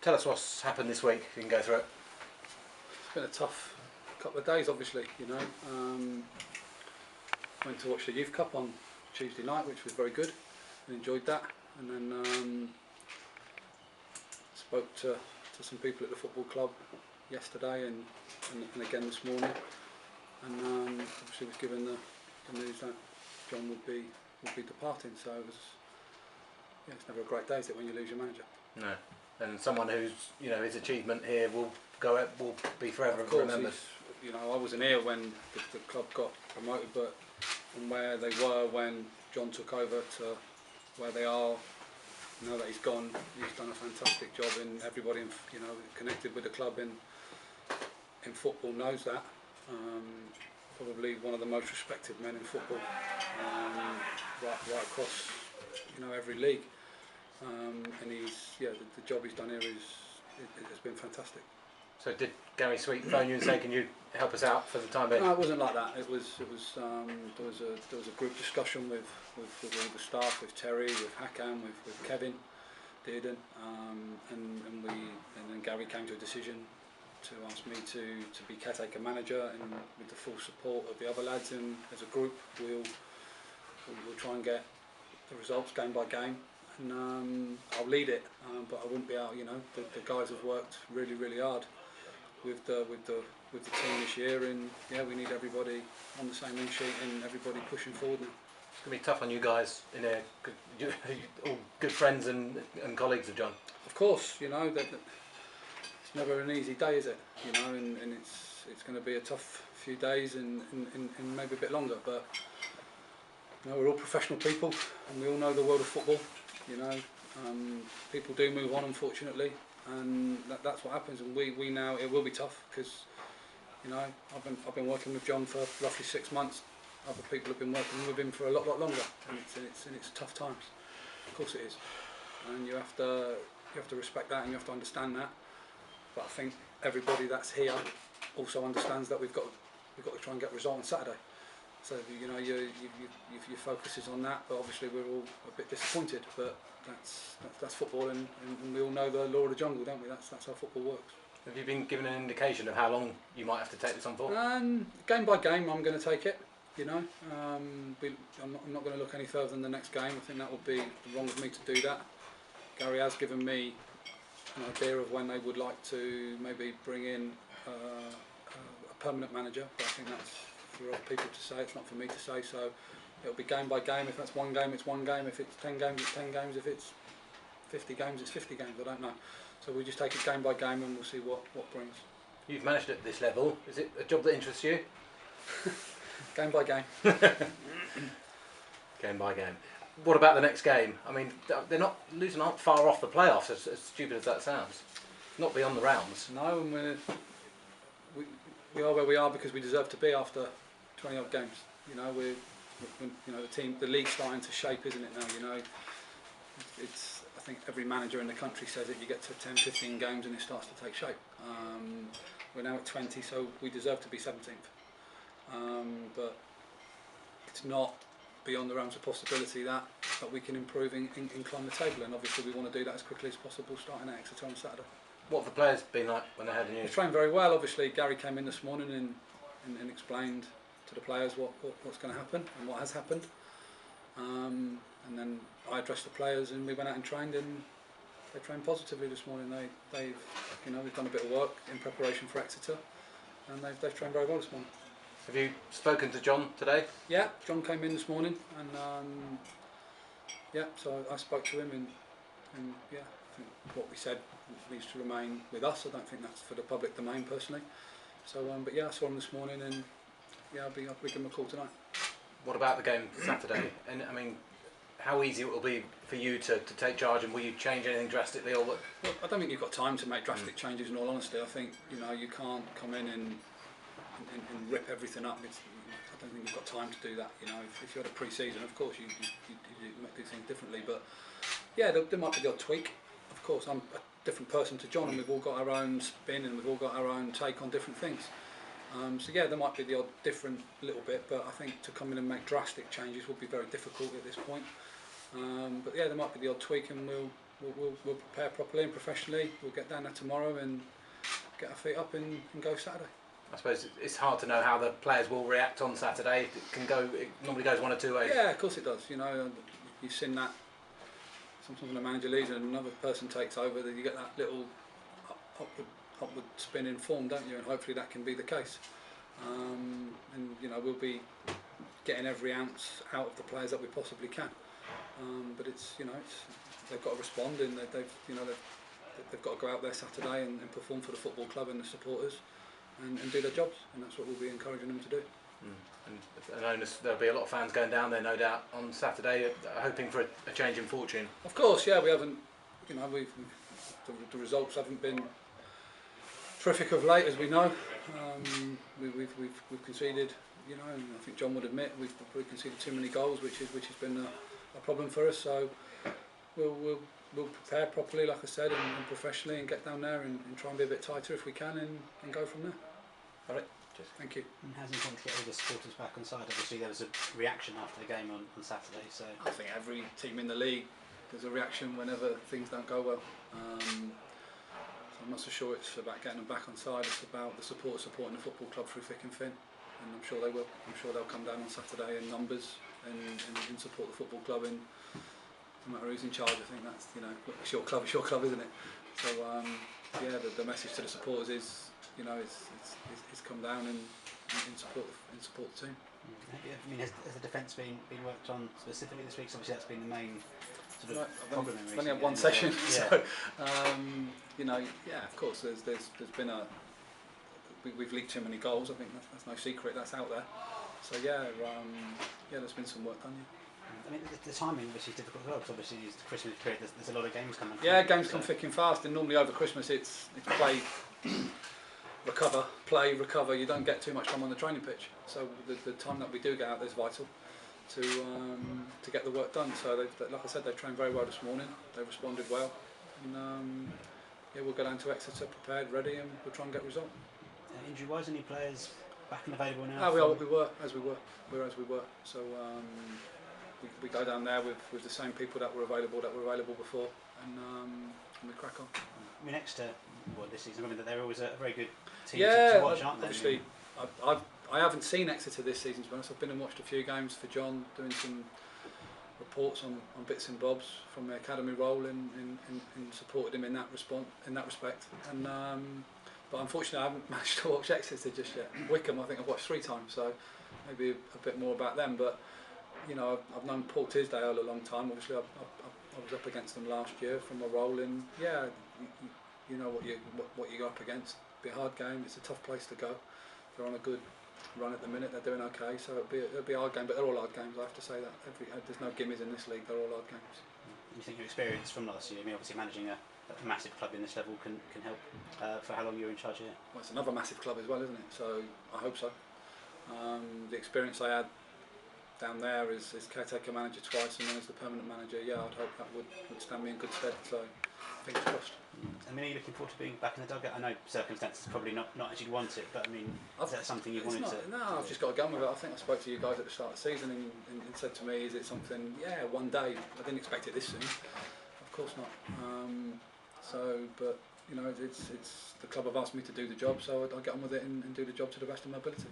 Tell us what's happened this week. You can go through it. It's been a tough couple of days, obviously. Went to watch the Youth Cup on Tuesday night, which was very good. I enjoyed that, and then spoke to some people at the football club yesterday and again this morning, and obviously was given the news that John would be departing. So it was, it's never a great day, is it, when you lose your manager? No, and someone who's, his achievement here will be forever remembered. I wasn't here when the club got promoted, but from where they were when John took over to where they are now that he's gone, he's done a fantastic job, and everybody connected with the club in football knows that. Probably one of the most respected men in football, right across every league, and the job he's done here has been fantastic. So did Gary Sweet phone you and say, can you help us out for the time being? No, it wasn't like that. There was a group discussion with all the staff, with Terry, with Hakan, with Kevin Dearden, and then Gary came to a decision to ask me to be caretaker manager, and with the full support of the other lads, and as a group we'll try and get the results game by game, and I'll lead it, but I wouldn't be out. The guys have worked really hard with the team this year, and we need everybody on the same in sheet and everybody pushing forward now. It's going to be tough on you guys in there. You're all good friends and colleagues of John. Of course, that it's never an easy day, is it? And it's going to be a tough few days and maybe a bit longer, but we're all professional people and we all know the world of football. People do move on, unfortunately, and that's what happens. And we now, it will be tough, because I've been working with John for roughly 6 months. Other people have been working with him for a lot longer, and it's tough times. Of course it is, and you have to respect that, and you have to understand that. But I think everybody that's here also understands that we've got to try and get a result on Saturday. So your focus is on that, but obviously we're all a bit disappointed. But that's football, and we all know the law of the jungle, don't we? That's how football works. Have you been given an indication of how long you might have to take this on for? Game by game, I'm going to take it. I'm not going to look any further than the next game. I think that would be wrong of me to do that. Gary has given me an idea of when they would like to maybe bring in a permanent manager, but I think that's for other people to say. It's not for me to say. So it'll be game by game. If that's one game, it's one game. If it's 10 games, it's 10 games. If it's 50 games, it's 50 games. I don't know. So we just take it game by game, and we'll see what brings. You've managed at this level. Is it a job that interests you? Game by game. Game by game. What about the next game? I mean, Luton aren't far off the playoffs, as stupid as that sounds. Not beyond the rounds. No, and we are where we are because we deserve to be after 20 odd games. The league's starting to shape, isn't it now? I think every manager in the country says it. You get to 10, 15 games and it starts to take shape. We're now at 20, so we deserve to be 17th. But it's not beyond the realms of possibility that we can improve and climb the table, and obviously we want to do that as quickly as possible, starting at Exeter on Saturday. What have the players been like when they had the news? They trained very well. Obviously Gary came in this morning and explained to the players what's going to happen and what has happened, and then I addressed the players, and we went out and trained, and they trained positively this morning. They've done a bit of work in preparation for Exeter, and they've trained very well this morning. Have you spoken to John today? Yeah, John came in this morning, and so I spoke to him, and I think what we said needs to remain with us. I don't think that's for the public domain personally. So, but I saw him this morning, and I'll be giving him a call tonight. What about the game Saturday? And I mean, how easy it will be for you to take charge, and will you change anything drastically? Or what? Well, I don't think you've got time to make drastic changes. In all honesty, I think you can't come in and rip everything up. I don't think you've got time to do that. If you had a pre-season, of course you might do things differently. But there might be the odd tweak. Of course, I'm a different person to John, and we've all got our own spin, and we've all got our own take on different things. There might be the odd different little bit, but I think to come in and make drastic changes would be very difficult at this point. There might be the odd tweak, and we'll prepare properly and professionally. We'll get down there tomorrow and get our feet up and go Saturday. I suppose it's hard to know how the players will react on Saturday. It normally goes one or two ways. Yeah, of course it does. You know, you've seen that sometimes when a manager leaves and another person takes over, that you get that little upward spin in form, don't you? And hopefully that can be the case. And you know, we'll be getting every ounce out of the players that we possibly can. But it's, you know, they've got to respond, and they've got to go out there Saturday and perform for the football club and the supporters, and do their jobs, and that's what we'll be encouraging them to do. And I know there'll be a lot of fans going down there, no doubt, on Saturday, hoping for a change in fortune. Of course, yeah, we haven't, you know, the results haven't been terrific of late, as we know. We've conceded, you know, and I think John would admit we've conceded too many goals, which has been a problem for us. So we'll prepare properly, like I said, and professionally, and get down there and try and be a bit tighter if we can, and go from there. All right. Cheers. Thank you. And it hasn't gone to get all the supporters back on side. Obviously, there was a reaction after the game on Saturday. So I think every team in the league, there's a reaction whenever things don't go well. So I'm not so sure it's about getting them back on side. It's about the supporters supporting the football club through thick and thin, and I'm sure they will. I'm sure they'll come down on Saturday in numbers and support the football club. And no matter who's in charge, I think that's, you know, it's your club, isn't it? So yeah, the message to the supporters is, you know, it's come down and support the team. I mean, has the defence been worked on specifically this week? So obviously that's been the main sort of problem. I've only had one session, so you know, yeah, of course, there's been we've leaked too many goals. I think that's no secret. That's out there. So yeah, there's been some work done. Yeah. I mean, the timing obviously is difficult as well, because obviously it's the Christmas period. There's a lot of games coming. Yeah, games come thick and fast, and normally over Christmas it's play, recover. You don't get too much time on the training pitch, so the time that we do get out there is vital to get the work done. So like I said, they've trained very well this morning. They responded well, and yeah, we'll go down to Exeter prepared, ready, and we'll try and get a result. Injury-wise, any players back and available now? We are what we were, as we were. So we go down there with the same people that were available before, and we crack on. I mean, Exeter, this season, I mean, they're always a very good team to watch, aren't they? Obviously, I haven't seen Exeter this season, to be honest. I've been and watched a few games for John, doing some reports on bits and bobs from the academy role, and supported him in that respect. And but unfortunately, I haven't managed to watch Exeter just yet. Wickham, I think I've watched 3 times, so maybe a bit more about them. But you know, I've known Paul Tisdale a long time. Obviously, I was up against them last year from a role, and yeah, you know what you go up against. It'll be a hard game. It's a tough place to go. They're on a good run at the minute. They're doing okay, so it'll be a hard game. But they're all hard games. I have to say that. There's no gimmies in this league. They're all hard games. You think your experience from last year? I mean, obviously managing a massive club in this level can help for how long you're in charge here. Well, it's another massive club as well, isn't it? So I hope so. The experience I had down there as caretaker manager twice, and then as the permanent manager, yeah, I'd hope that would stand me in good stead. So fingers crossed. I mean, are you looking forward to being back in the dugout? I know circumstances probably not as you'd want it, but I mean, is that something you wanted to? No, I've just got to go with it. I think I spoke to you guys at the start of the season and said to me, is it something? Yeah, one day. I didn't expect it this soon. Of course not. But you know, it's the club have asked me to do the job, so I'll get on with it and do the job to the best of my ability.